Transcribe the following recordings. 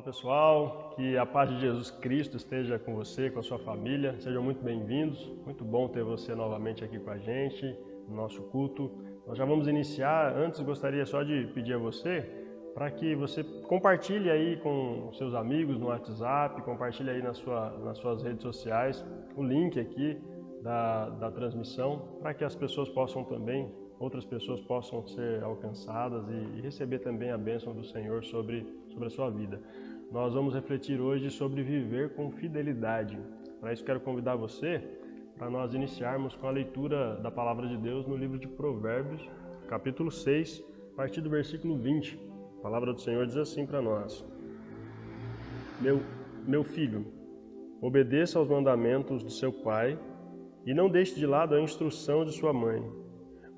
pessoal, que a paz de Jesus Cristo esteja com você, com a sua família. Sejam muito bem-vindos. Muito bom ter você novamente aqui com a gente no nosso culto. Nós já vamos iniciar. Antes, gostaria só de pedir a você para que você compartilhe aí com seus amigos no WhatsApp, compartilhe aí nas suas redes sociais o link aqui da transmissão, para que as pessoas possam também, outras pessoas possam ser alcançadas e receber também a bênção do Senhor sobre a sua vida. Nós vamos refletir hoje sobre viver com fidelidade. Para isso quero convidar você para nós iniciarmos com a leitura da Palavra de Deus no livro de Provérbios, capítulo 6, a partir do versículo 20. A Palavra do Senhor diz assim para nós: Meu filho, obedeça aos mandamentos de seu pai e não deixe de lado a instrução de sua mãe.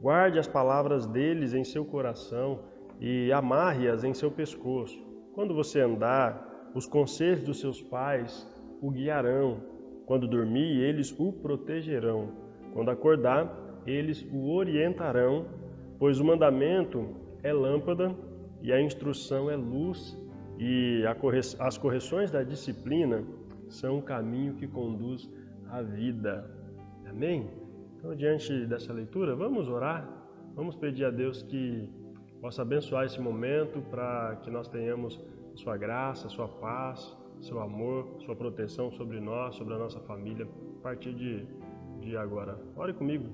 Guarde as palavras deles em seu coração e amarre-as em seu pescoço. Quando você andar, os conselhos dos seus pais o guiarão. Quando dormir, eles o protegerão. Quando acordar, eles o orientarão, pois o mandamento é lâmpada e a instrução é luz, e as correções da disciplina são o caminho que conduz à vida. Amém? Então, diante dessa leitura, vamos orar, vamos pedir a Deus que possa abençoar esse momento para que nós tenhamos sua graça, sua paz, seu amor, sua proteção sobre nós, sobre a nossa família, a partir de agora. Ore comigo.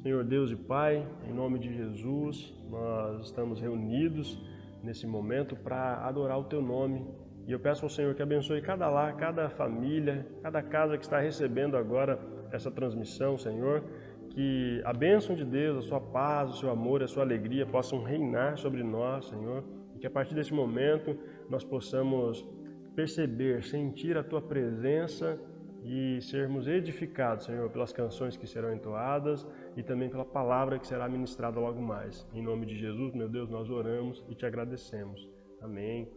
Senhor Deus e Pai, em nome de Jesus, nós estamos reunidos nesse momento para adorar o Teu nome. E eu peço ao Senhor que abençoe cada lar, cada família, cada casa que está recebendo agora essa transmissão, Senhor. Que a bênção de Deus, a sua paz, o seu amor, a sua alegria possam reinar sobre nós, Senhor. E que a partir desse momento nós possamos perceber, sentir a Tua presença e sermos edificados, Senhor, pelas canções que serão entoadas e também pela palavra que será ministrada logo mais. Em nome de Jesus, meu Deus, nós oramos e Te agradecemos. Amém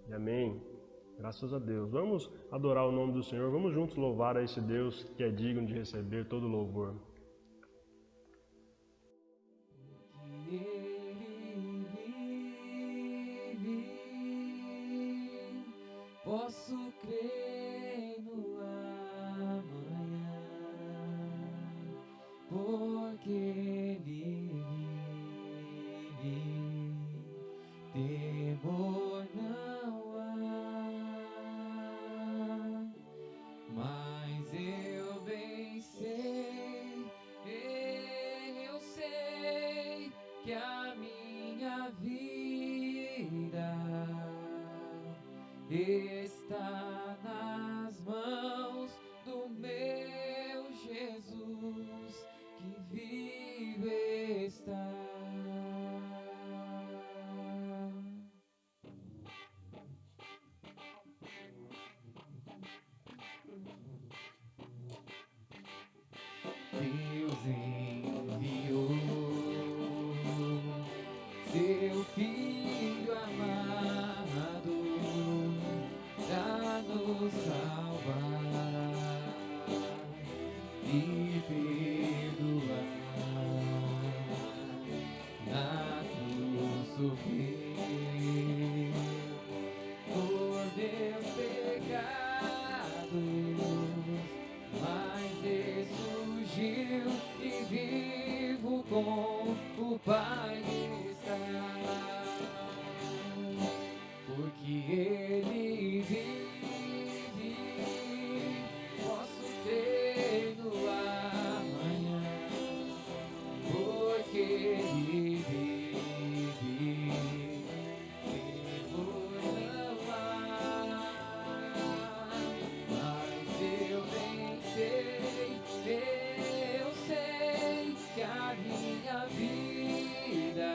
e amém. Graças a Deus. Vamos adorar o nome do Senhor, vamos juntos louvar a esse Deus que é digno de receber todo louvor. Posso crer no amanhã, porque Ele vive, temor não há, mas eu bem sei, eu sei que a minha vida está nas mãos do meu Jesus, que vive está. Deus enviou seu Filho amado pra nos salvar e perdoar. Na cruz sofreu por meus pecados, mas ressurgiu e vivo com o Pai está, porque Ele vive. Posso crer no amanhã, porque Ele vive, temor não há, mas eu bem sei, eu sei que a minha vida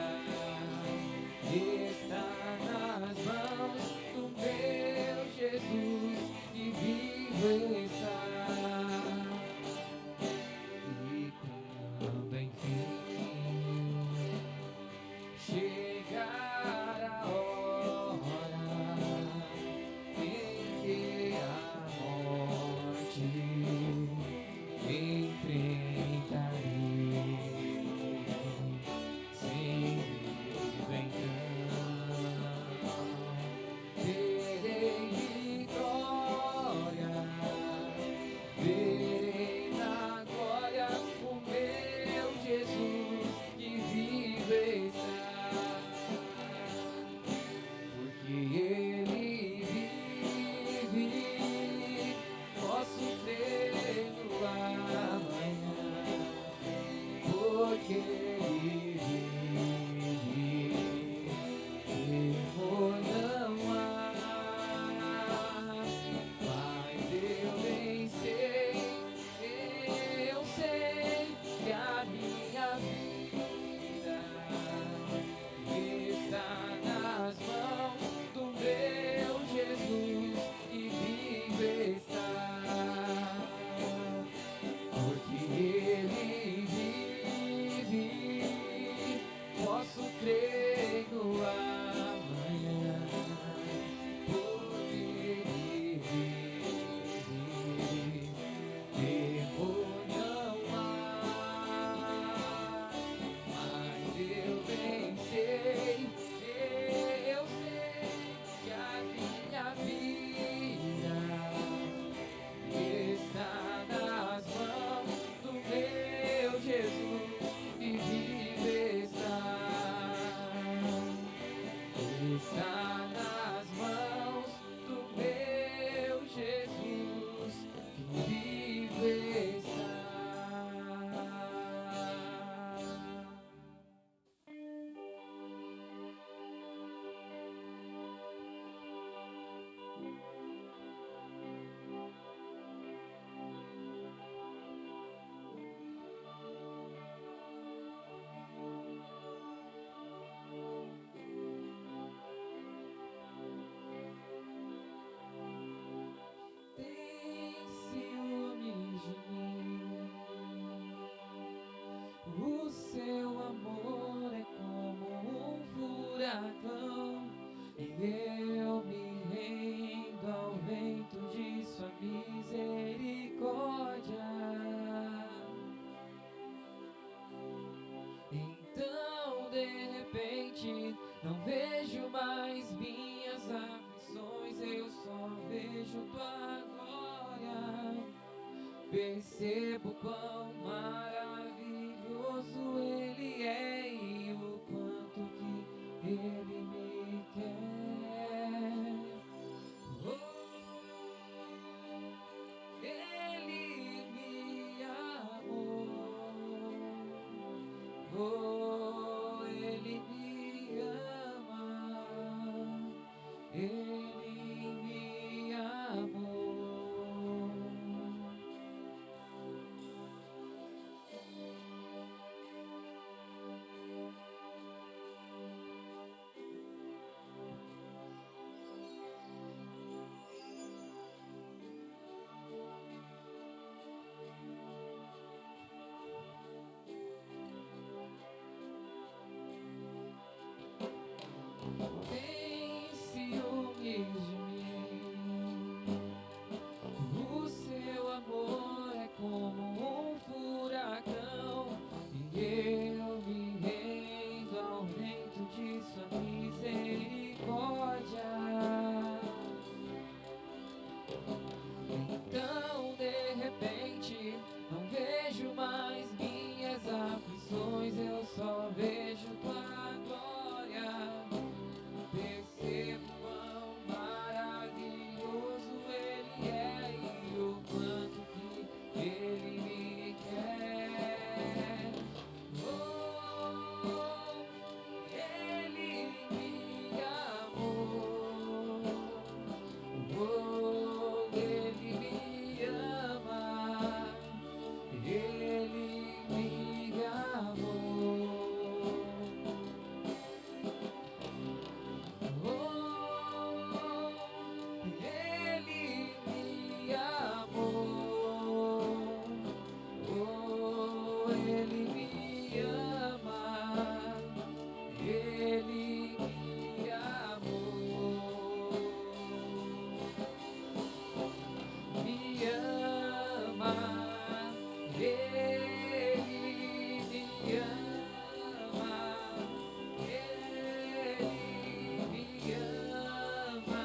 ele vive, temor não há, mas eu bem sei, eu sei que a minha vida está nas mãos do meu Jesus e vivo está, porque ele vive, posso crer no amanhã, porque ele vive, temor não há, mas eu bem sei, eu sei que a minha vida está nas mãos do meu Jesus e vive está, está nas mãos do meu Jesus que vive está. Tem ciúmes de mim, o seu amor é como um furacão, e eu me rendo ao vento de sua misericórdia. Então, de repente, não vejo mais minhas aflições, eu só vejo tua glória. Percebo quão maravilhoso ele é e o quanto que ele me quer. Ele me amou, ele me ama, ele me amou. Tem ciúmes de mim, o seu amor é como um furacão, e eu me rendo ao vento de sua misericórdia. Então, de repente, não vejo mais minhas aflições, eu só vejo tua glória. Percebo quão maravilhoso ele é e o quanto que ele me quer. Oh, ele me amou. Oh, ele me ama. Ele me amou. Ele me amou, oh, ele me ama, ele me amou, me ama, ele me ama, ele me ama.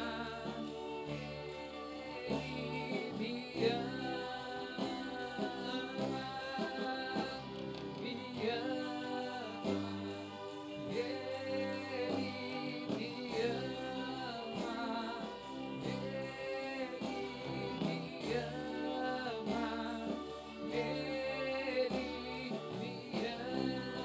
Ele me ama, me ama, ele me ama, ele me ama, ele me ama.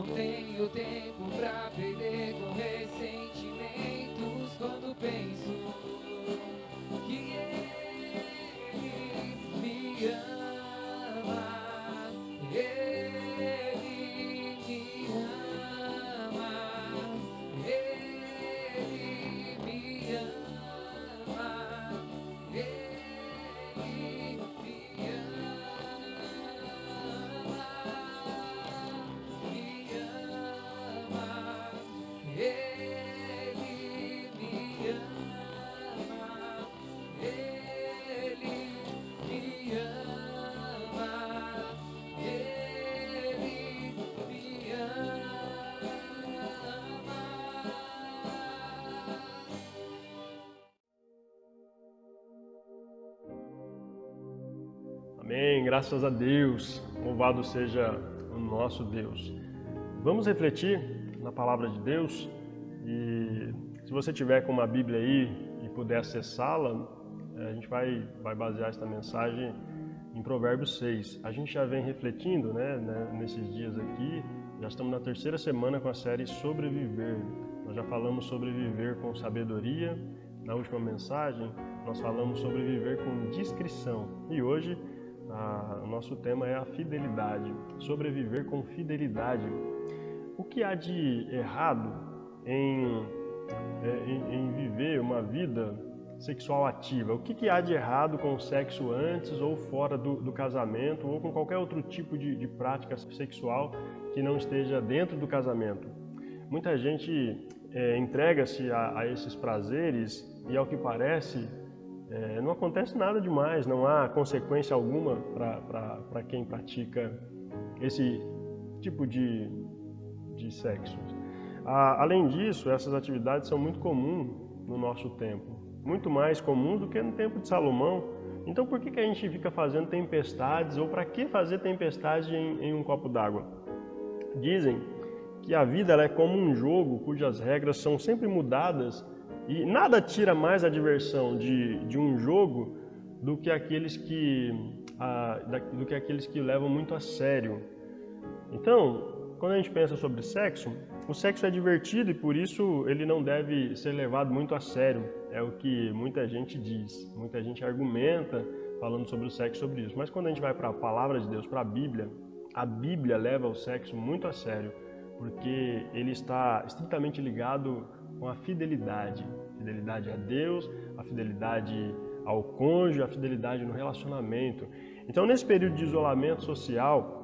Não tenho tempo pra perder com ressentimentos quando penso que ele me ama. Ele me ama. Ele me ama. Ele me Amém, graças a Deus, louvado seja o nosso Deus. Vamos refletir na palavra de Deus e se você tiver com uma Bíblia aí e puder acessá-la, a gente vai basear esta mensagem em Provérbios 6. A gente já vem refletindo, nesses dias aqui, já estamos na terceira semana com a série Sobreviver. Nós já falamos sobre viver com sabedoria. Na última mensagem, nós falamos sobre viver com discrição. E hoje, o nosso tema é a fidelidade, sobreviver com fidelidade. O que há de errado em viver uma vida sexual ativa? O que há de errado com o sexo antes ou fora do casamento ou com qualquer outro tipo de prática sexual que não esteja dentro do casamento? Muita gente entrega-se a esses prazeres e, ao que parece, não acontece nada demais, não há consequência alguma para quem pratica esse tipo de sexo. Além disso, essas atividades são muito comuns no nosso tempo, muito mais comuns do que no tempo de Salomão. Então por que a gente fica fazendo tempestades, ou para que fazer tempestade em um copo d'água? Dizem que a vida ela é como um jogo cujas regras são sempre mudadas e nada tira mais a diversão de um jogo do que aqueles que levam muito a sério. Então, quando a gente pensa sobre sexo, o sexo é divertido e por isso ele não deve ser levado muito a sério. É o que muita gente diz, muita gente argumenta falando sobre o sexo, sobre isso. Mas quando a gente vai para a palavra de Deus, para a Bíblia leva o sexo muito a sério, porque ele está estritamente ligado com a fidelidade a Deus, a fidelidade ao cônjuge, a fidelidade no relacionamento. Então, nesse período de isolamento social,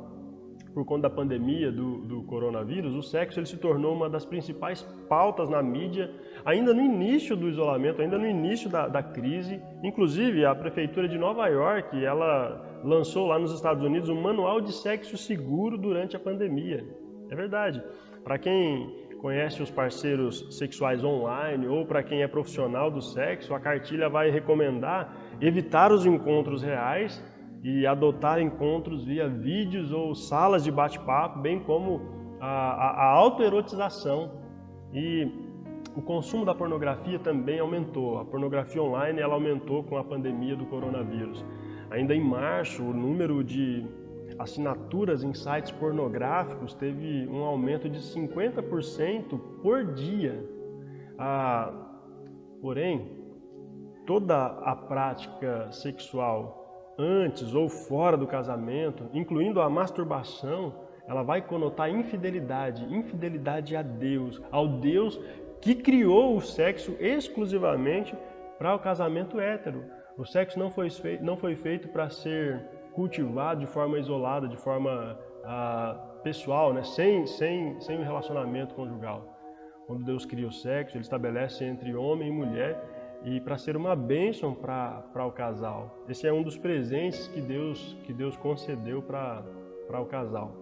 por conta da pandemia do coronavírus, o sexo ele se tornou uma das principais pautas na mídia, ainda no início do isolamento, ainda no início da crise. Inclusive, a Prefeitura de Nova York, ela lançou lá nos Estados Unidos um manual de sexo seguro durante a pandemia. É verdade. Para quem conhece os parceiros sexuais online ou para quem é profissional do sexo, a cartilha vai recomendar evitar os encontros reais e adotar encontros via vídeos ou salas de bate-papo, bem como a autoerotização. E o consumo da pornografia também aumentou. A pornografia online ela aumentou com a pandemia do coronavírus. Ainda em março, o número de assinaturas em sites pornográficos teve um aumento de 50% por dia. Porém, toda a prática sexual antes ou fora do casamento, incluindo a masturbação, ela vai conotar infidelidade a Deus, ao Deus que criou o sexo exclusivamente para o casamento hétero. O sexo não foi feito para ser cultivado de forma isolada, de forma pessoal, sem um relacionamento conjugal. Quando Deus cria o sexo, Ele estabelece entre homem e mulher e para ser uma bênção para o casal. Esse é um dos presentes que Deus concedeu para o casal.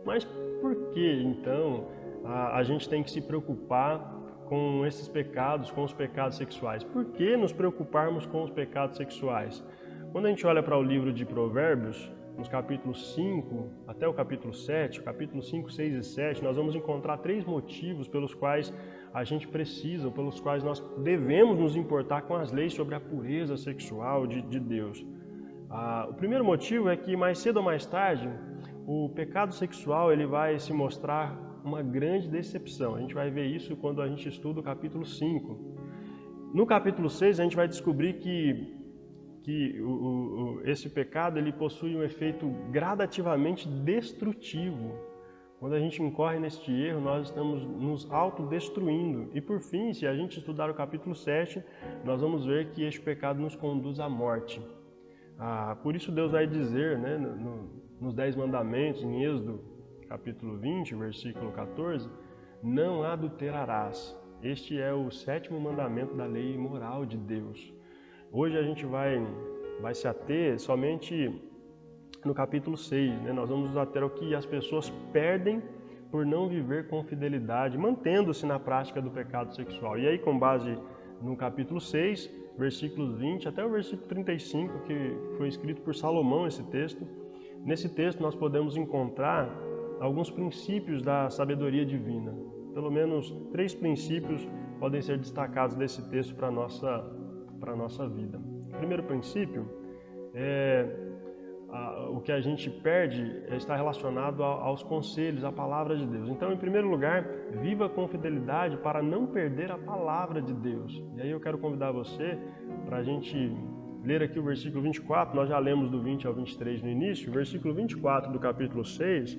Mas por que então a gente tem que se preocupar com esses pecados, com os pecados sexuais? Por que nos preocuparmos com os pecados sexuais? Quando a gente olha para o livro de Provérbios, nos capítulos 5 até o capítulo 7, capítulos 5, 6 e 7, nós vamos encontrar 3 motivos pelos quais a gente precisa, pelos quais nós devemos nos importar com as leis sobre a pureza sexual de Deus. O primeiro motivo é que mais cedo ou mais tarde, o pecado sexual ele vai se mostrar uma grande decepção. A gente vai ver isso quando a gente estuda o capítulo 5. No capítulo 6 a gente vai descobrir que esse pecado ele possui um efeito gradativamente destrutivo. Quando a gente incorre neste erro, nós estamos nos autodestruindo. E por fim, se a gente estudar o capítulo 7, nós vamos ver que este pecado nos conduz à morte. Por isso Deus vai dizer, né, nos 10 mandamentos, em Êxodo capítulo 20, versículo 14, não adulterarás. Este é o 7º mandamento da lei moral de Deus. Hoje a gente vai se ater somente no capítulo 6, né? Nós vamos nos ater ao que as pessoas perdem por não viver com fidelidade, mantendo-se na prática do pecado sexual. E aí, com base no capítulo 6, versículos 20 até o versículo 35, que foi escrito por Salomão esse texto, nesse texto nós podemos encontrar alguns princípios da sabedoria divina. Pelo menos 3 princípios podem ser destacados desse texto para a nossa vida. O primeiro princípio o que a gente perde está relacionado aos conselhos, à palavra de Deus. Então, em primeiro lugar, viva com fidelidade para não perder a palavra de Deus. E aí eu quero convidar você para a gente ler aqui o versículo 24, nós já lemos do 20 ao 23 no início. O versículo 24 do capítulo 6,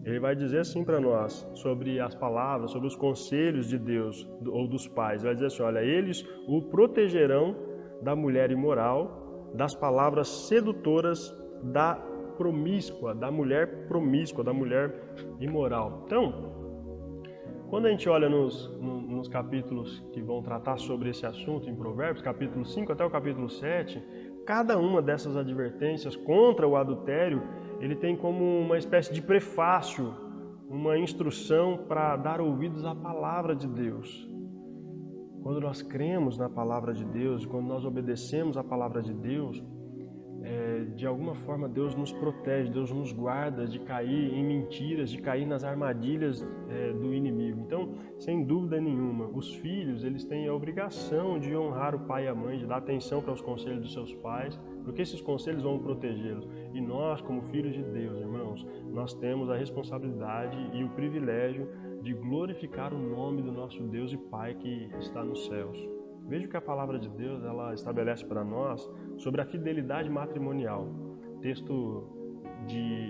ele vai dizer assim para nós, sobre as palavras, sobre os conselhos de Deus ou dos pais. Vai dizer assim, olha, eles o protegerão da mulher imoral, das palavras sedutoras da promíscua, da mulher promíscua, da mulher imoral. Então, quando a gente olha nos capítulos que vão tratar sobre esse assunto em Provérbios, capítulo 5 até o capítulo 7, cada uma dessas advertências contra o adultério, ele tem como uma espécie de prefácio, uma instrução para dar ouvidos à palavra de Deus. Quando nós cremos na palavra de Deus, quando nós obedecemos à palavra de Deus, de alguma forma Deus nos protege, Deus nos guarda de cair em mentiras, de cair nas armadilhas do inimigo. Então, sem dúvida nenhuma, os filhos eles têm a obrigação de honrar o pai e a mãe, de dar atenção para os conselhos dos seus pais, porque esses conselhos vão protegê-los. E nós, como filhos de Deus, irmãos, nós temos a responsabilidade e o privilégio de glorificar o nome do nosso Deus e Pai que está nos céus. Veja que a palavra de Deus ela estabelece para nós sobre a fidelidade matrimonial. Texto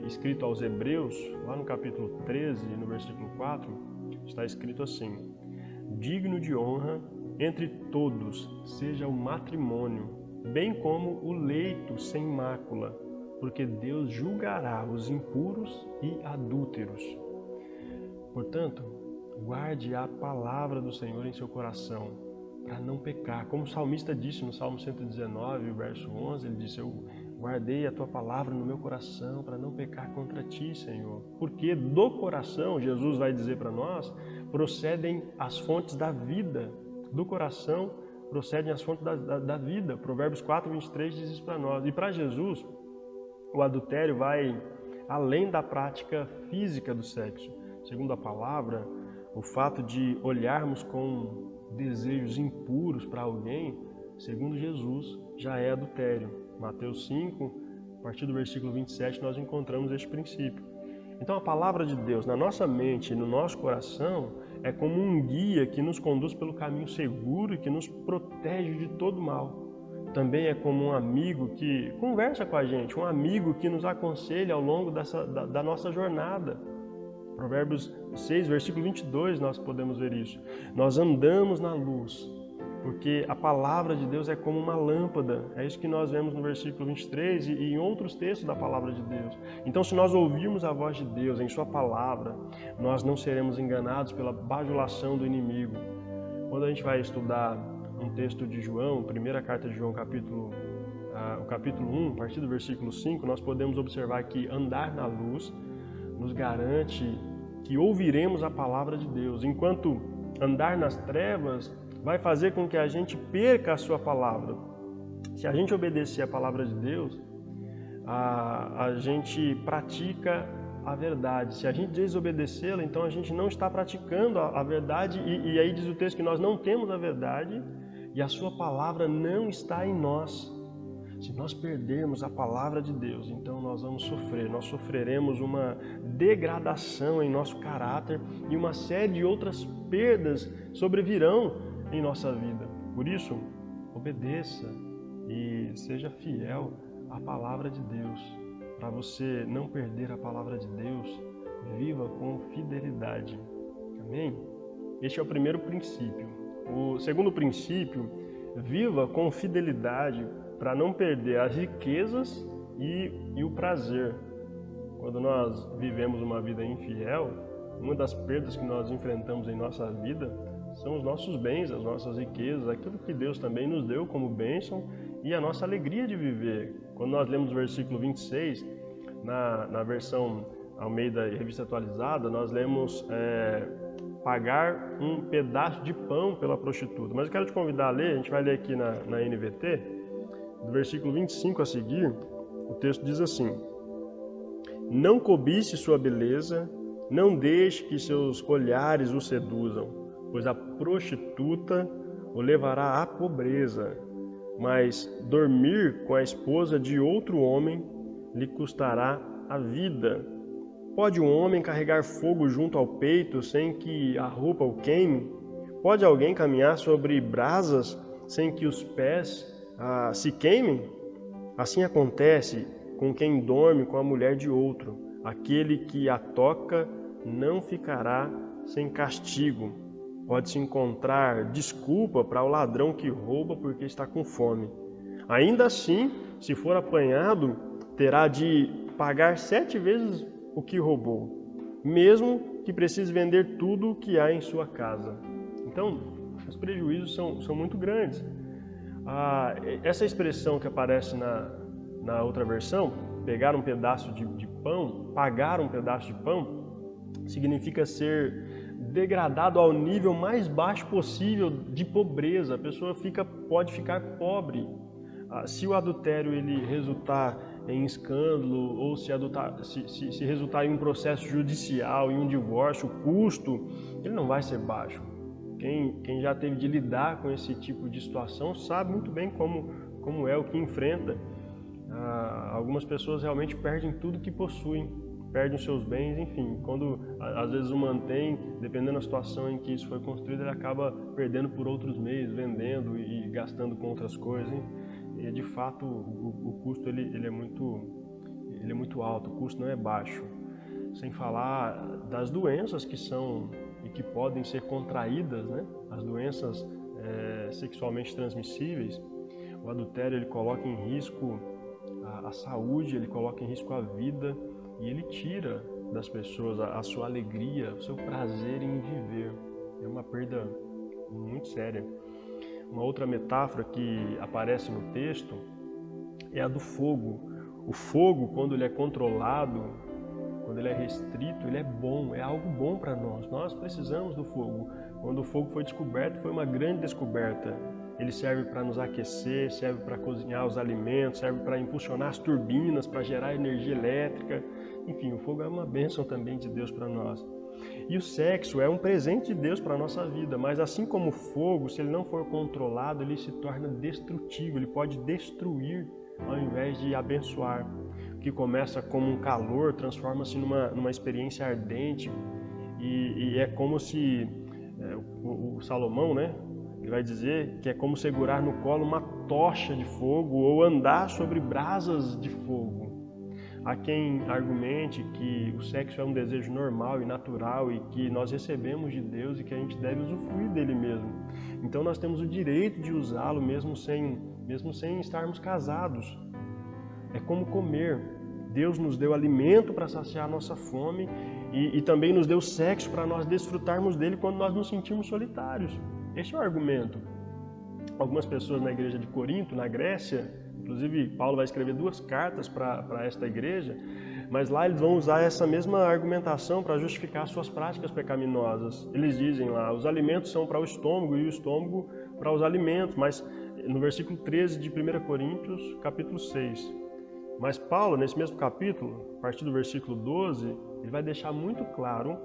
escrito aos Hebreus, lá no capítulo 13, no versículo 4, está escrito assim: digno de honra entre todos seja o matrimônio, bem como o leito sem mácula, porque Deus julgará os impuros e adúlteros. Portanto, guarde a palavra do Senhor em seu coração, para não pecar. Como o salmista disse no Salmo 119, verso 11, ele disse, eu guardei a tua palavra no meu coração para não pecar contra ti, Senhor. Porque do coração, Jesus vai dizer para nós, procedem as fontes da vida. Do coração procedem as fontes da vida. Provérbios 4, 23 diz isso para nós. E para Jesus, o adultério vai além da prática física do sexo. Segundo a palavra, o fato de olharmos com desejos impuros para alguém, segundo Jesus, já é adultério. Mateus 5, a partir do versículo 27, nós encontramos este princípio. Então a palavra de Deus na nossa mente e no nosso coração é como um guia que nos conduz pelo caminho seguro e que nos protege de todo mal. Também é como um amigo que conversa com a gente, um amigo que nos aconselha ao longo da nossa jornada. Provérbios 6, versículo 22, nós podemos ver isso. Nós andamos na luz, porque a palavra de Deus é como uma lâmpada. É isso que nós vemos no versículo 23 e em outros textos da palavra de Deus. Então, se nós ouvirmos a voz de Deus em sua palavra, nós não seremos enganados pela bajulação do inimigo. Quando a gente vai estudar um texto de João, primeira carta de João, o capítulo 1, a partir do versículo 5, nós podemos observar que andar na luz nos garante que ouviremos a palavra de Deus, enquanto andar nas trevas vai fazer com que a gente perca a sua palavra. Se a gente obedecer a palavra de Deus, a gente pratica a verdade. Se a gente desobedecê-la, então a gente não está praticando a verdade e aí diz o texto que nós não temos a verdade e a sua palavra não está em nós. Se nós perdermos a palavra de Deus, então nós vamos sofrer, nós sofreremos uma degradação em nosso caráter e uma série de outras perdas sobrevirão em nossa vida. Por isso, obedeça e seja fiel à palavra de Deus. Para você não perder a palavra de Deus, viva com fidelidade. Amém? Este é o primeiro princípio. O segundo princípio, viva com fidelidade para não perder as riquezas e o prazer. Quando nós vivemos uma vida infiel, uma das perdas que nós enfrentamos em nossa vida são os nossos bens, as nossas riquezas, aquilo que Deus também nos deu como bênção e a nossa alegria de viver. Quando nós lemos o versículo 26, na versão Almeida e Revista Atualizada, nós lemos pagar um pedaço de pão pela prostituta. Mas eu quero te convidar a ler, a gente vai ler aqui na NVT, do versículo 25 a seguir, o texto diz assim: não cobice sua beleza, não deixe que seus olhares o seduzam, pois a prostituta o levará à pobreza, mas dormir com a esposa de outro homem lhe custará a vida. Pode um homem carregar fogo junto ao peito sem que a roupa o queime? Pode alguém caminhar sobre brasas sem que os pés se queimem? Assim acontece com quem dorme com a mulher de outro. Aquele que a toca não ficará sem castigo. Pode-se encontrar desculpa para o ladrão que rouba porque está com fome. Ainda assim, se for apanhado, terá de pagar 7 vezes o que roubou, mesmo que precise vender tudo o que há em sua casa. Então, os prejuízos são muito grandes. Essa expressão que aparece na outra versão, pegar um pedaço de pão, pagar um pedaço de pão, significa ser degradado ao nível mais baixo possível de pobreza. A pessoa pode ficar pobre. Se o adultério ele resultar em escândalo ou se resultar em um processo judicial, em um divórcio, o custo ele não vai ser baixo. Quem já teve de lidar com esse tipo de situação sabe muito bem como é o que enfrenta. Algumas pessoas realmente perdem tudo que possuem, perdem os seus bens, enfim. Quando às vezes o mantém, dependendo da situação em que isso foi construído, ele acaba perdendo por outros meios, vendendo e gastando com outras coisas, hein? E de fato o custo ele é muito alto, o custo não é baixo. Sem falar das doenças que são e que podem ser contraídas, né? As doenças sexualmente transmissíveis. O adultério ele coloca em risco a saúde, ele coloca em risco a vida e ele tira das pessoas a sua alegria, o seu prazer em viver. É uma perda muito séria. Uma outra metáfora que aparece no texto é a do fogo. O fogo, quando ele é controlado, quando ele é restrito, ele é bom, é algo bom para nós. Nós precisamos do fogo. Quando o fogo foi descoberto, foi uma grande descoberta. Ele serve para nos aquecer, serve para cozinhar os alimentos, serve para impulsionar as turbinas, para gerar energia elétrica. Enfim, o fogo é uma bênção também de Deus para nós. E o sexo é um presente de Deus para a nossa vida, mas assim como o fogo, se ele não for controlado, ele se torna destrutivo, ele pode destruir ao invés de abençoar. O que começa como um calor transforma-se numa experiência ardente e é como se, o Salomão, né? Ele vai dizer que é como segurar no colo uma tocha de fogo ou andar sobre brasas de fogo. Há quem argumente que o sexo é um desejo normal e natural e que nós recebemos de Deus e que a gente deve usufruir dele mesmo. Então nós temos o direito de usá-lo mesmo sem estarmos casados. É como comer. Deus nos deu alimento para saciar a nossa fome e também nos deu sexo para nós desfrutarmos dele quando nós nos sentimos solitários. Esse é o argumento. Algumas pessoas na igreja de Corinto, na Grécia, inclusive Paulo vai escrever 2 cartas para esta igreja, mas lá eles vão usar essa mesma argumentação para justificar suas práticas pecaminosas. Eles dizem lá, os alimentos são para o estômago e o estômago para os alimentos, mas no versículo 13 de 1 Coríntios, capítulo 6. Mas Paulo, nesse mesmo capítulo, a partir do versículo 12, ele vai deixar muito claro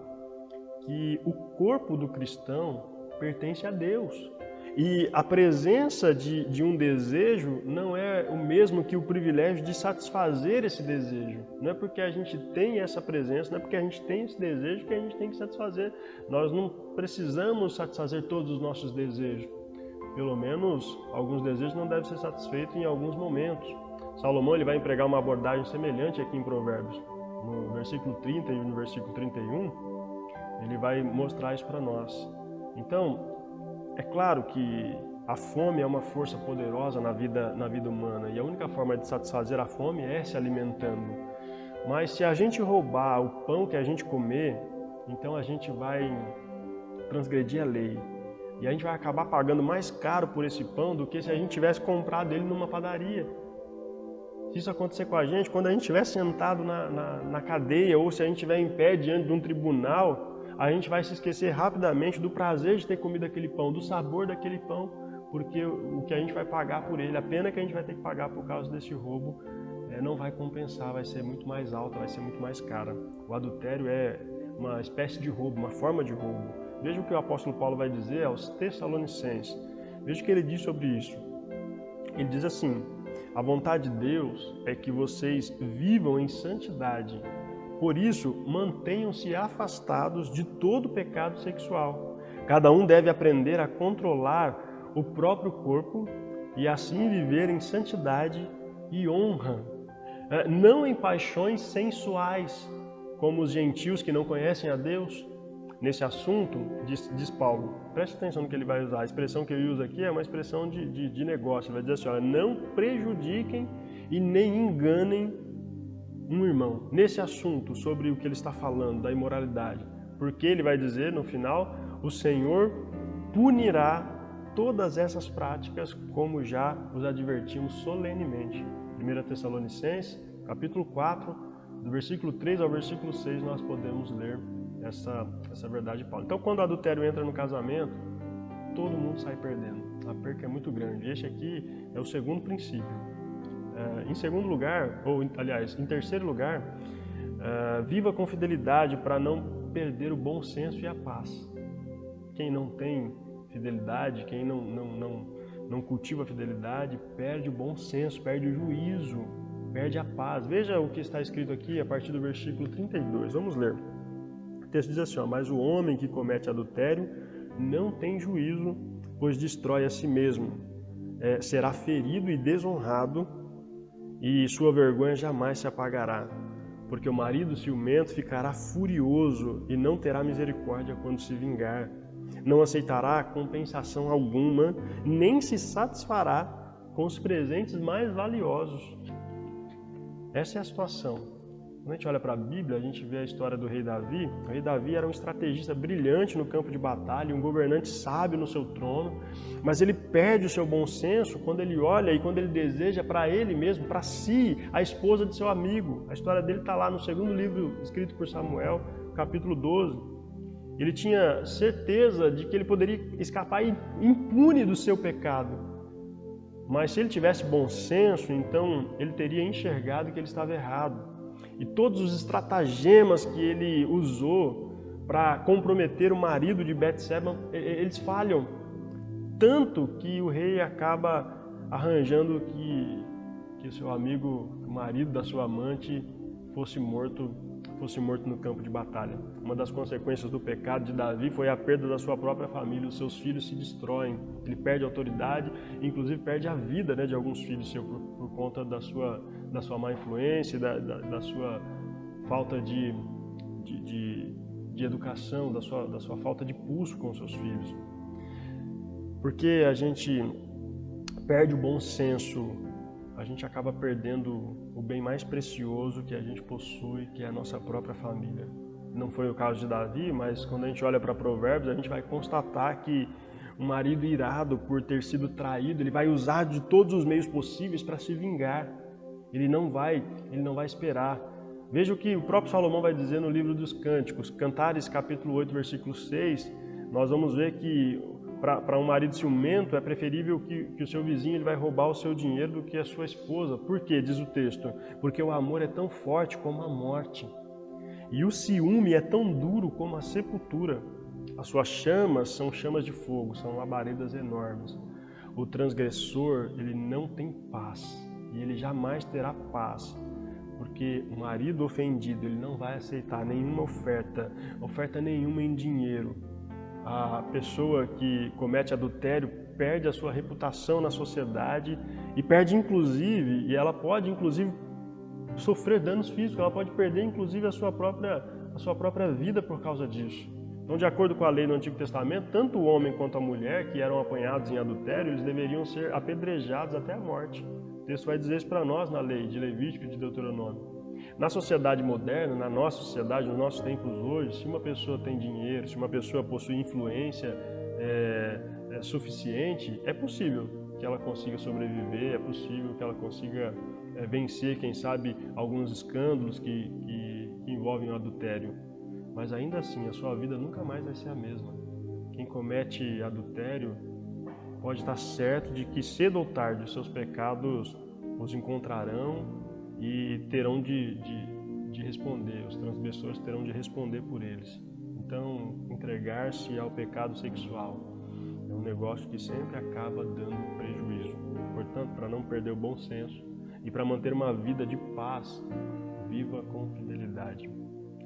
que o corpo do cristão pertence a Deus. E a presença de um desejo não é o mesmo que o privilégio de satisfazer esse desejo. Não é porque a gente tem essa presença, não é porque a gente tem esse desejo que a gente tem que satisfazer. Nós não precisamos satisfazer todos os nossos desejos. Pelo menos alguns desejos não devem ser satisfeitos em alguns momentos. Salomão ele vai empregar uma abordagem semelhante aqui em Provérbios. No versículo 30 e no versículo 31, ele vai mostrar isso para nós. Então, é claro que a fome é uma força poderosa na vida humana e a única forma de satisfazer a fome é se alimentando. Mas se a gente roubar o pão que a gente comer, então a gente vai transgredir a lei. E a gente vai acabar pagando mais caro por esse pão do que se a gente tivesse comprado ele numa padaria. Se isso acontecer com a gente, quando a gente estiver sentado na cadeia ou se a gente estiver em pé diante de um tribunal, a gente vai se esquecer rapidamente do prazer de ter comido aquele pão, do sabor daquele pão, porque o que a gente vai pagar por ele, a pena que a gente vai ter que pagar por causa desse roubo, não vai compensar, vai ser muito mais alta, vai ser muito mais cara. O adultério é uma espécie de roubo, uma forma de roubo. Veja o que o apóstolo Paulo vai dizer aos Tessalonicenses. Veja o que ele diz sobre isso. Ele diz assim: a vontade de Deus é que vocês vivam em santidade. Por isso, mantenham-se afastados de todo pecado sexual. Cada um deve aprender a controlar o próprio corpo e assim viver em santidade e honra. Não em paixões sensuais, como os gentios que não conhecem a Deus. Nesse assunto, diz Paulo, preste atenção no que ele vai usar. A expressão que ele usa aqui é uma expressão de negócio. Ele vai dizer assim, olha, não prejudiquem e nem enganem um irmão, nesse assunto sobre o que ele está falando, da imoralidade. Porque ele vai dizer, no final, o Senhor punirá todas essas práticas, como já os advertimos solenemente. 1 Tessalonicenses, capítulo 4, do versículo 3 ao versículo 6, nós podemos ler essa verdade de Paulo. Então, quando o adultério entra no casamento, todo mundo sai perdendo. A perca é muito grande. Este aqui é o segundo princípio. Em segundo lugar, ou aliás, em terceiro lugar, viva com fidelidade para não perder o bom senso e a paz. Quem não tem fidelidade, quem não cultiva a fidelidade, perde o bom senso, perde o juízo, perde a paz. Veja o que está escrito aqui a partir do versículo 32. Vamos ler. O texto diz assim, mas o homem que comete adultério não tem juízo, pois destrói a si mesmo. Será ferido e desonrado, e sua vergonha jamais se apagará, porque o marido ciumento ficará furioso e não terá misericórdia quando se vingar. Não aceitará compensação alguma, nem se satisfará com os presentes mais valiosos. Essa é a situação. Quando a gente olha para a Bíblia, a gente vê a história do rei Davi. O rei Davi era um estrategista brilhante no campo de batalha, um governante sábio no seu trono, mas ele perde o seu bom senso quando ele olha e quando ele deseja para ele mesmo, para si, a esposa de seu amigo. A história dele está lá no segundo livro escrito por Samuel, capítulo 12. Ele tinha certeza de que ele poderia escapar impune do seu pecado. Mas se ele tivesse bom senso, então ele teria enxergado que ele estava errado. E todos os estratagemas que ele usou para comprometer o marido de Betseba, eles falham. Tanto que o rei acaba arranjando que o seu amigo, o marido da sua amante, fosse morto no campo de batalha. Uma das consequências do pecado de Davi foi a perda da sua própria família. Os seus filhos se destroem. Ele perde a autoridade, inclusive perde a vida, de alguns filhos seus por conta da sua má influência, da sua falta de educação, da sua falta de pulso com os seus filhos. Porque a gente perde o bom senso, a gente acaba perdendo o bem mais precioso que a gente possui, que é a nossa própria família. Não foi o caso de Davi, mas quando a gente olha para Provérbios, a gente vai constatar que um marido irado por ter sido traído, ele vai usar de todos os meios possíveis para se vingar. Ele não vai esperar. Veja o que o próprio Salomão vai dizer no livro dos Cânticos, Cantares capítulo 8, versículo 6, nós vamos ver que para um marido ciumento é preferível que o seu vizinho ele vai roubar o seu dinheiro do que a sua esposa. Por quê? Diz o texto. Porque o amor é tão forte como a morte. E o ciúme é tão duro como a sepultura. As suas chamas são chamas de fogo, são labaredas enormes. O transgressor, ele não tem paz e ele jamais terá paz, porque o marido ofendido, ele não vai aceitar nenhuma oferta nenhuma em dinheiro. A pessoa que comete adultério perde a sua reputação na sociedade e perde inclusive, e ela pode inclusive sofrer danos físicos, ela pode perder inclusive a sua própria vida por causa disso. Então, de acordo com a lei do Antigo Testamento, tanto o homem quanto a mulher que eram apanhados em adultério, eles deveriam ser apedrejados até a morte. O texto vai dizer isso para nós na lei de Levítico e de Deuteronômio. Na sociedade moderna, na nossa sociedade, nos nossos tempos hoje, se uma pessoa tem dinheiro, se uma pessoa possui influência suficiente, é possível que ela consiga sobreviver, é possível que ela consiga vencer, quem sabe, alguns escândalos que envolvem o adultério. Mas ainda assim, a sua vida nunca mais vai ser a mesma. Quem comete adultério pode estar certo de que cedo ou tarde os seus pecados os encontrarão e terão de responder, os transgressores terão de responder por eles. Então, entregar-se ao pecado sexual é um negócio que sempre acaba dando prejuízo. Portanto, para não perder o bom senso e para manter uma vida de paz, viva com fidelidade.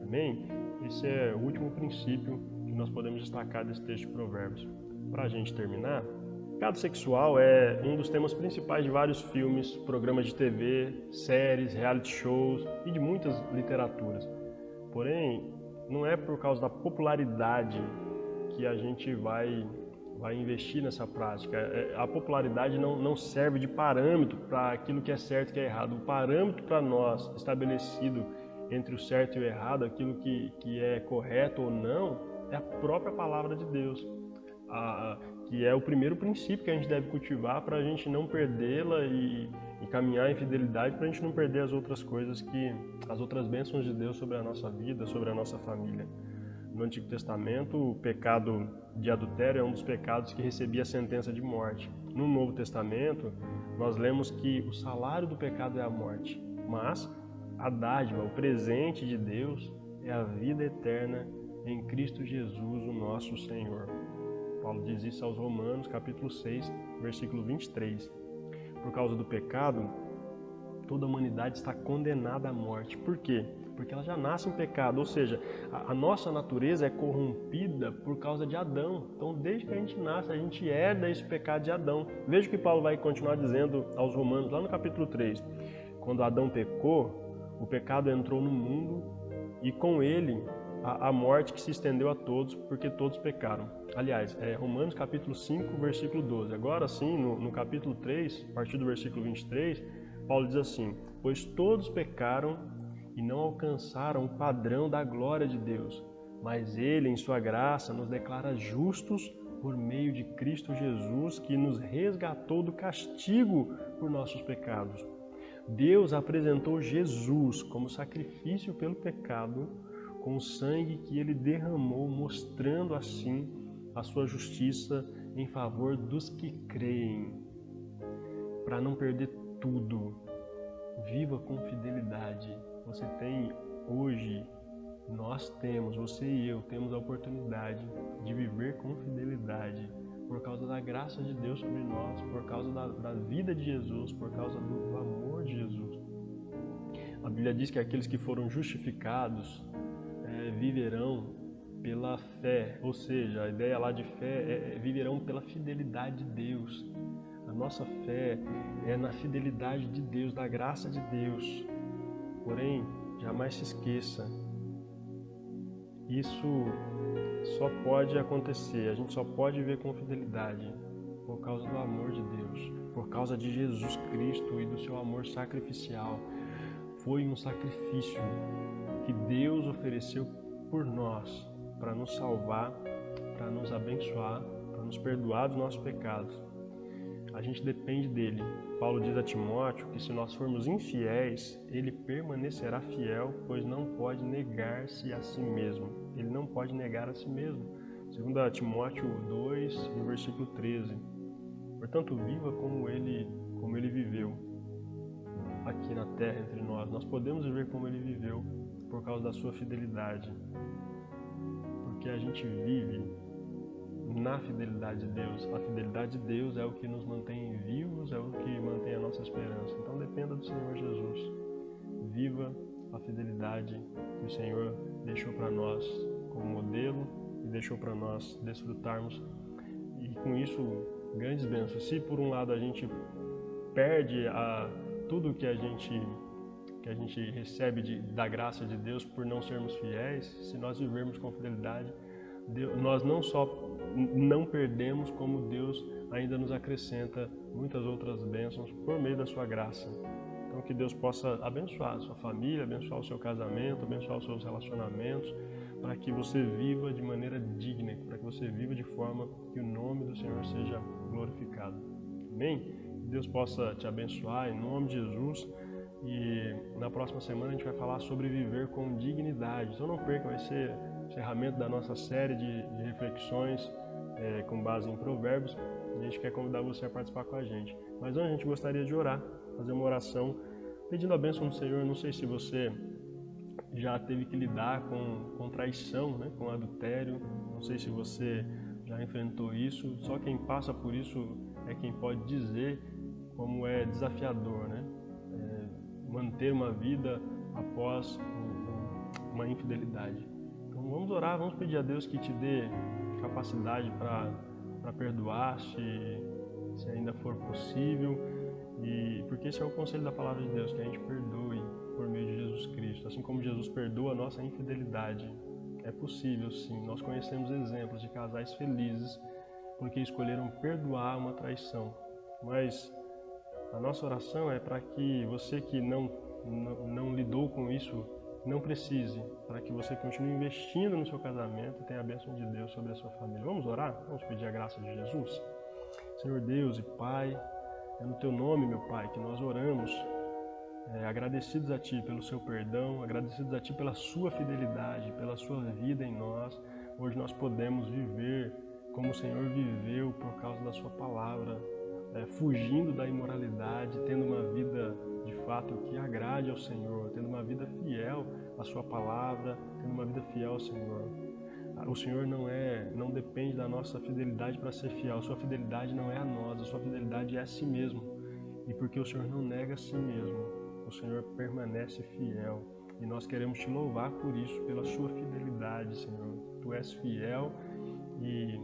Amém? Esse é o último princípio que nós podemos destacar desse texto de Provérbios. Para a gente terminar, pecado sexual é um dos temas principais de vários filmes, programas de TV, séries, reality shows e de muitas literaturas. Porém, não é por causa da popularidade que a gente vai investir nessa prática. A popularidade não serve de parâmetro para aquilo que é certo e que é errado. O parâmetro para nós estabelecido entre o certo e o errado, aquilo que é correto ou não, é a própria palavra de Deus, que é o primeiro princípio que a gente deve cultivar para a gente não perdê-la e caminhar em fidelidade, para a gente não perder as outras coisas, as outras bênçãos de Deus sobre a nossa vida, sobre a nossa família. No Antigo Testamento, o pecado de adultério é um dos pecados que recebia a sentença de morte. No Novo Testamento, nós lemos que o salário do pecado é a morte, mas a dádiva, o presente de Deus, é a vida eterna em Cristo Jesus, o nosso Senhor. Paulo diz isso aos Romanos, capítulo 6, versículo 23. Por causa do pecado, toda a humanidade está condenada à morte. Por quê? Porque ela já nasce em pecado, ou seja, a nossa natureza é corrompida por causa de Adão. Então, desde que a gente nasce, a gente herda esse pecado de Adão. Veja o que Paulo vai continuar dizendo aos Romanos, lá no capítulo 3. Quando Adão pecou, o pecado entrou no mundo e com ele a morte que se estendeu a todos, porque todos pecaram. Aliás, Romanos capítulo 5, versículo 12. Agora sim, no capítulo 3, a partir do versículo 23, Paulo diz assim: pois todos pecaram e não alcançaram o padrão da glória de Deus, mas Ele, em sua graça, nos declara justos por meio de Cristo Jesus, que nos resgatou do castigo por nossos pecados. Deus apresentou Jesus como sacrifício pelo pecado, com o sangue que Ele derramou, mostrando assim a sua justiça em favor dos que creem. Para não perder tudo, viva com fidelidade. Você tem hoje, você e eu temos a oportunidade de viver com fidelidade por causa da graça de Deus sobre nós, por causa da vida de Jesus, por causa do amor de Jesus. A Bíblia diz que aqueles que foram justificados viverão pela fé, ou seja, a ideia lá de fé viverão pela fidelidade de Deus. A nossa fé é na fidelidade de Deus, da graça de Deus. Porém, jamais se esqueça, isso só pode acontecer, a gente só pode viver com fidelidade por causa do amor de Deus, por causa de Jesus Cristo e do seu amor sacrificial. Foi um sacrifício que Deus ofereceu por nós, para nos salvar, para nos abençoar, para nos perdoar dos nossos pecados. A gente depende dele. Paulo diz a Timóteo que se nós formos infiéis, ele permanecerá fiel, pois não pode negar-se a si mesmo. Ele não pode negar a si mesmo. Segundo Timóteo 2, no versículo 13. Portanto, viva como ele viveu aqui na terra entre nós. Nós podemos viver como ele viveu por causa da sua fidelidade. Porque a gente vive na fidelidade de Deus. A fidelidade de Deus é o que nos mantém vivos, é o que mantém a nossa esperança. Então dependa do Senhor Jesus. Viva a fidelidade que o Senhor deixou para nós como modelo e deixou para nós desfrutarmos. E com isso, grandes bênçãos. Se por um lado a gente perde tudo que a gente recebe da graça de Deus por não sermos fiéis, se nós vivermos com fidelidade, nós não só não perdemos, como Deus ainda nos acrescenta muitas outras bênçãos por meio da sua graça. Então que Deus possa abençoar a sua família, abençoar o seu casamento, abençoar os seus relacionamentos, para que você viva de maneira digna, para que você viva de forma que o nome do Senhor seja glorificado. Amém? Que Deus possa te abençoar em nome de Jesus. E na próxima semana a gente vai falar sobre viver com dignidade. Então não perca, vai ser o encerramento da nossa série de reflexões com base em Provérbios. A gente quer convidar você a participar com a gente. Mas antes a gente gostaria de orar, fazer uma oração pedindo a bênção do Senhor. Não sei se você já teve que lidar com traição, né, com adultério. Não sei se você já enfrentou isso. Só quem passa por isso é quem pode dizer como é desafiador, né? Manter uma vida após uma infidelidade. Então vamos orar, vamos pedir a Deus que te dê capacidade para perdoar, se ainda for possível, e porque esse é o conselho da palavra de Deus, que a gente perdoe por meio de Jesus Cristo, assim como Jesus perdoa a nossa infidelidade. É possível, sim. Nós conhecemos exemplos de casais felizes porque escolheram perdoar uma traição, mas a nossa oração é para que você que não lidou com isso não precise, para que você continue investindo no seu casamento e tenha a bênção de Deus sobre a sua família. Vamos orar? Vamos pedir a graça de Jesus? Senhor Deus e Pai, é no Teu nome, meu Pai, que nós oramos, agradecidos a Ti pelo Seu perdão, agradecidos a Ti pela Sua fidelidade, pela Sua vida em nós. Hoje nós podemos viver como o Senhor viveu por causa da Sua palavra, fugindo da imoralidade, tendo uma vida de fato que agrade ao Senhor, tendo uma vida fiel à Sua palavra, tendo uma vida fiel ao Senhor. O Senhor não depende da nossa fidelidade para ser fiel. A Sua fidelidade não é a nós, a Sua fidelidade é a si mesmo. E porque o Senhor não nega a si mesmo, o Senhor permanece fiel. E nós queremos Te louvar por isso, pela Sua fidelidade, Senhor. Tu és fiel e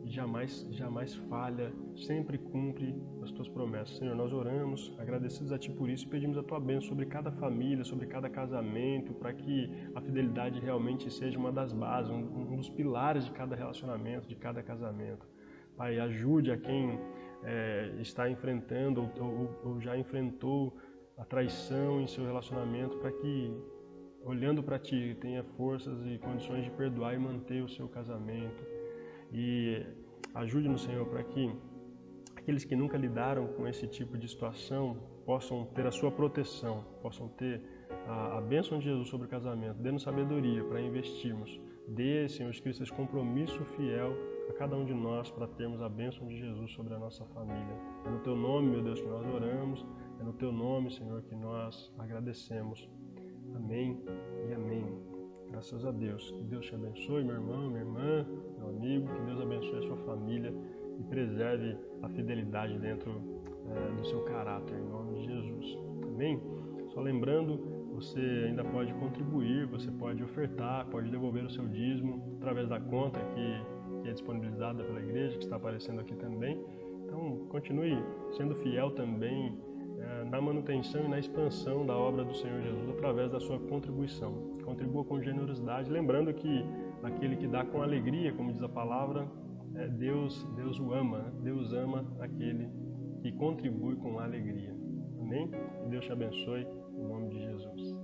jamais falha, sempre cumpre as Tuas promessas. Senhor, nós oramos, agradecidos a Ti por isso, e pedimos a Tua bênção sobre cada família, sobre cada casamento, para que a fidelidade realmente seja uma das bases, um dos pilares de cada relacionamento, de cada casamento. Pai, ajude a quem está enfrentando ou já enfrentou a traição em seu relacionamento, para que, olhando para Ti, tenha forças e condições de perdoar e manter o seu casamento. E ajude-nos, Senhor, para que aqueles que nunca lidaram com esse tipo de situação possam ter a Sua proteção, possam ter a bênção de Jesus sobre o casamento. Dê-nos sabedoria para investirmos. Dê, Senhor Cristo, esse compromisso fiel a cada um de nós para termos a bênção de Jesus sobre a nossa família. É no Teu nome, meu Deus, que nós oramos. É no Teu nome, Senhor, que nós agradecemos. Amém e amém. Graças a Deus. Que Deus te abençoe, meu irmão, minha irmã, meu amigo. Que Deus abençoe a sua família e preserve a fidelidade dentro do seu caráter, em nome de Jesus. Amém? Só lembrando, você ainda pode contribuir, você pode ofertar, pode devolver o seu dízimo através da conta que é disponibilizada pela igreja, que está aparecendo aqui também. Então, continue sendo fiel também na manutenção e na expansão da obra do Senhor Jesus através da sua contribuição. Contribua com generosidade, lembrando que aquele que dá com alegria, como diz a palavra, Deus o ama, né? Deus ama aquele que contribui com alegria. Amém? Que Deus te abençoe, em nome de Jesus.